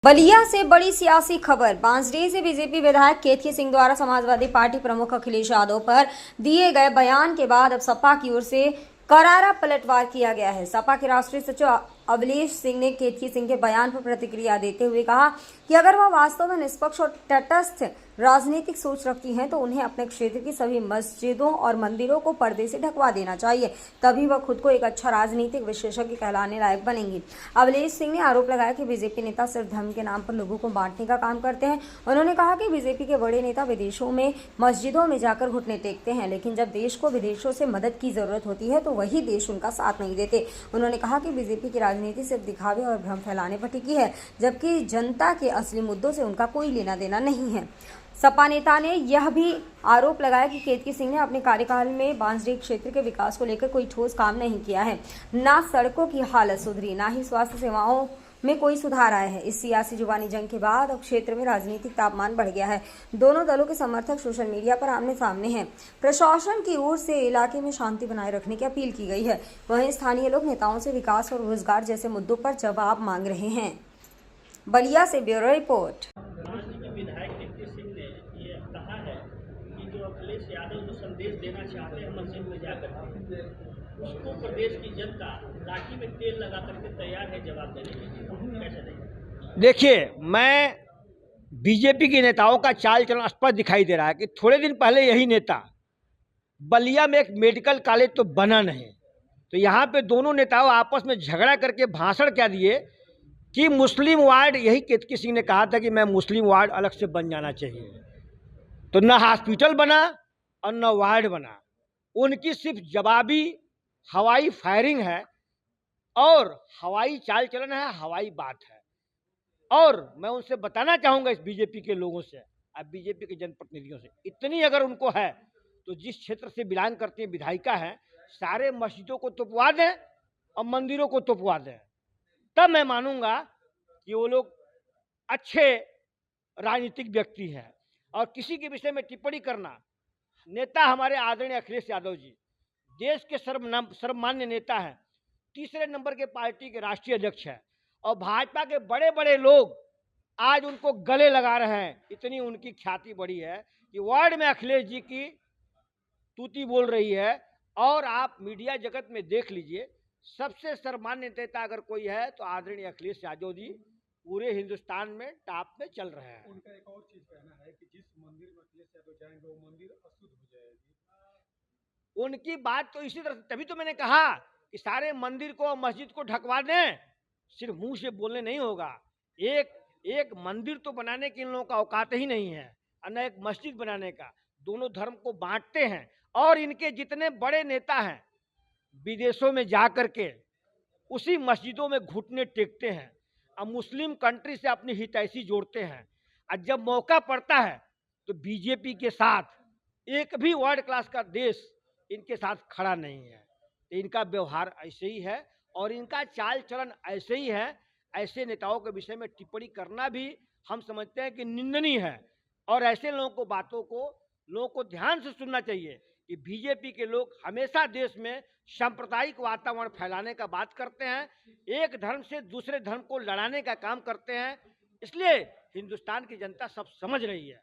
बलिया से बड़ी सियासी खबर। बांसडीह से बीजेपी विधायक केतकी सिंह द्वारा समाजवादी पार्टी प्रमुख अखिलेश यादव पर दिए गए बयान के बाद अब सपा की ओर से करारा पलटवार किया गया है। सपा के राष्ट्रीय सचिव अवलेश सिंह ने केतकी सिंह के बयान पर प्रतिक्रिया देते हुए कहा कि अगर वह वास्तव में निष्पक्ष और तटस्थ राजनीतिक सोच रखती हैं तो उन्हें अपने क्षेत्र की सभी मस्जिदों और मंदिरों को पर्दे से ढकवा देना चाहिए, तभी वह खुद को एक अच्छा राजनीतिक विशेषज्ञ कहलाने लायक बनेंगी। अवलेश सिंह ने आरोप लगाया कि बीजेपी नेता सिर्फ धर्म के नाम पर लोगों को बांटने का काम करते हैं। उन्होंने कहा कि बीजेपी के बड़े नेता विदेशों में मस्जिदों में जाकर घुटने टेकते हैं, लेकिन जब देश को विदेशों से मदद की जरूरत होती है तो वही देश उनका साथ नहीं देते। उन्होंने कहा कि बीजेपी की राजनीति सिर्फ दिखावे और भ्रम फैलाने पर टिकी है, जबकि जनता के असली मुद्दों से उनका कोई लेना देना नहीं है। सपा नेता ने यह भी आरोप लगाया कि केतकी सिंह ने अपने कार्यकाल में बांसडीह क्षेत्र के विकास को लेकर कोई ठोस काम नहीं किया है। ना सड़कों की हालत सुधरी, ना ही स्वास्थ्य सेवाओं में कोई सुधार आया है। इस सियासी जुबानी जंग के बाद अब क्षेत्र में राजनीतिक तापमान बढ़ गया है। दोनों दलों के समर्थक सोशल मीडिया पर आमने सामने हैं। प्रशासन की ओर से इलाके में शांति बनाए रखने की अपील की गई है। वहीं स्थानीय लोग नेताओं से विकास और रोजगार जैसे मुद्दों पर जवाब मांग रहे हैं। बलिया से ब्यूरो रिपोर्ट। विधायक केतकी सिंह ने ये कहा है कि जो अखिलेश यादव जो संदेश देना चाहते हैं मस्जिद में जाकर के, उसको प्रदेश की जनता लाठी में तेल लगा करके तैयार है जवाब देने के लिए। कैसे देखें? देखिए, मैं बीजेपी के नेताओं का चाल चलन स्पष्ट दिखाई दे रहा है कि थोड़े दिन पहले यही नेता बलिया में एक मेडिकल कॉलेज तो बना नहीं, तो यहाँ पे दोनों नेताओं आपस में झगड़ा करके भाषण क्या दिए कि मुस्लिम वार्ड, यही केतकी सिंह ने कहा था कि मैं मुस्लिम वार्ड अलग से बन जाना चाहिए, तो न हॉस्पिटल बना और न वार्ड बना। उनकी सिर्फ जवाबी हवाई फायरिंग है और हवाई चाल चलन है, हवाई बात है। और मैं उनसे बताना चाहूँगा इस बीजेपी के लोगों से, अब बीजेपी के जनप्रतिनिधियों से, इतनी अगर उनको है तो जिस क्षेत्र से बिलोंग करती है विधायिका है, सारे मस्जिदों को तोपवा दें और मंदिरों को तोपवा दें, तब मैं मानूंगा कि वो लोग अच्छे राजनीतिक व्यक्ति हैं। और किसी के विषय में टिप्पणी करना, नेता हमारे आदरणीय अखिलेश यादव जी देश के सर्वमान्य नेता हैं, तीसरे नंबर के पार्टी के राष्ट्रीय अध्यक्ष हैं, और भाजपा के बड़े बड़े लोग आज उनको गले लगा रहे हैं। इतनी उनकी ख्याति बढ़ी है कि वार्ड में अखिलेश जी की तूती बोल रही है। और आप मीडिया जगत में देख लीजिए, सबसे सर्वमान्य नेता अगर कोई है तो आदरणीय अखिलेश यादव जी पूरे हिंदुस्तान में टॉप पे चल रहे हैं। उनका एक और चीज कहना है कि जिस मंदिर में अखिलेश यादव जाएंगे वो मंदिर अशुद्ध हो जाएगी। उनकी बात तो इसी तरह, तभी तो मैंने कहा कि सारे मंदिर को मस्जिद को ढकवा दें, सिर्फ मुंह से बोलने नहीं होगा। एक मंदिर तो बनाने के इन लोगों का औकात ही नहीं है, और न एक मस्जिद बनाने का। दोनों धर्म को बांटते हैं, और इनके जितने बड़े नेता हैं विदेशों में जा करके उसी मस्जिदों में घुटने टेकते हैं, अब मुस्लिम कंट्री से अपनी हितैषी जोड़ते हैं। और जब मौका पड़ता है तो बीजेपी के साथ एक भी वर्ल्ड क्लास का देश इनके साथ खड़ा नहीं है। तो इनका व्यवहार ऐसे ही है और इनका चाल चलन ऐसे ही है। ऐसे नेताओं के विषय में टिप्पणी करना भी हम समझते हैं कि निंदनीय है, और ऐसे लोगों को लोगों को ध्यान से सुनना चाहिए कि बीजेपी के लोग हमेशा देश में सांप्रदायिक वातावरण फैलाने का बात करते हैं, एक धर्म से दूसरे धर्म को लड़ाने का काम करते हैं। इसलिए हिंदुस्तान की जनता सब समझ रही है।